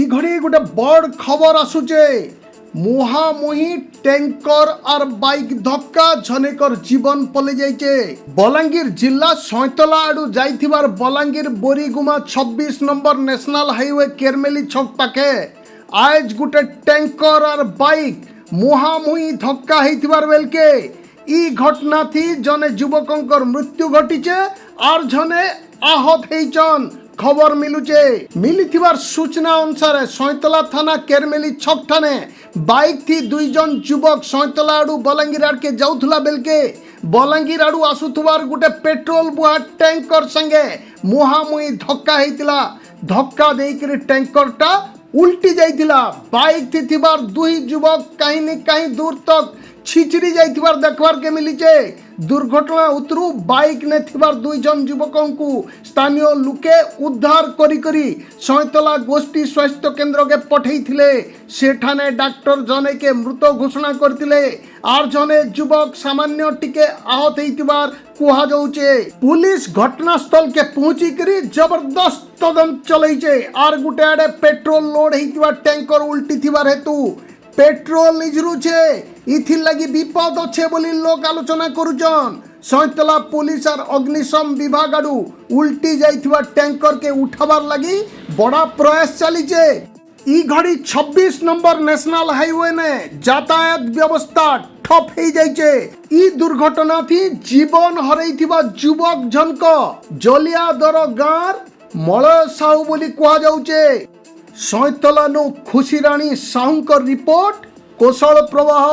ই ঘড়ি গোটে বড় খবর আসুছে। মুহামুহি ট্যাঙ্কর আর বাইক ধক্কা জনেকর জীবন পলে যাইছে। বলাঙ্গীর জিল্লা সৈতলা আড়ু যাইথিবার বলাঙ্গীর বরিগুমা 26 নম্বর ন্যাশনাল হাইওয়ে কেরমেলি ছক পাখে আজ গোটে ট্যাঙ্কর আর বাইক মুহামুহি ধক্কা হইতিবার বেলকে ই ঘটনা থি জনে যুবকঙ্কর মৃত্যু ঘটিছে আর জনে আহত হইছন। খবর মিলিথিবার সূচনা অনুসারে সৈতলা থানা কেরমেলি ছক ঠানে বাইক থি দুইজন যুবক সৈতলা আড়ু বলাঙ্গীর আড়কে যাউথলা বেলকে বলাঙ্গীর আড়ু আসুথবার গোটে পেট্রোল বুহা ট্যাঙ্কর সঙ্গে মুহামুহি ধক্কা হইতিলা। ধক্কা দেইকরি ট্যাঙ্করটা উল্টি যাইতিলা। বাইক থি থিবার দুই যুবক কাহিনী কাহি দূর তক ছিচড়ি যাইতিবার দেখবার কে মিলিছে। দুর্ঘটনা উতরু বাইক নে থিবার দুইজন যুবকଙ୍କୁ স্থানীয় লোকে উদ্ধার করি করি সৈতলা গোষ্ঠী স্বাস্থ্য কেন্দ্রকে পঠাইଥିଲେ। সেখানে ডাক্তার জনেকে মৃত ঘোষণা করতিলে আর জনে যুবক সামান্য টিকে আহত হইতিবার কুহা যাউছে। পুলিশ ঘটনাস্থলকে পৌঁছি করি জবরদস্ত তদন্ত চলাইছে। আর গোটে আড়ে পেট্রোল লোড হইতিবার ট্যাঙ্কর উল্টি থিবার হেতু পেট্রোল নিজরুছে। ইথির লাগি বিপদ আছে বলি লোক আলোচনা করুছন। সৈতলা পুলিশ আর অগ্নিশম বিভাগ আড়ু উল্টি যাইথিবা ট্যাঙ্করকে উঠাবার লাগি বড় প্রয়াস চালিছে। ই ঘড়ি 26 নম্বর ন্যাশনাল হাইওয়ে নে যাতায়াত ব্যবস্থা ঠপ হয়ে যাইছে। ই দুর্ঘটনা থি জীবন হরাইথিবা যুবক জনক জলিয়াদর গাঁর মলয় সাহু বলি কুয়া যাউছে। সৈতলানু খুশিরাণী সাহুঙ্কর রিপোর্ট কোশল প্রবাহ।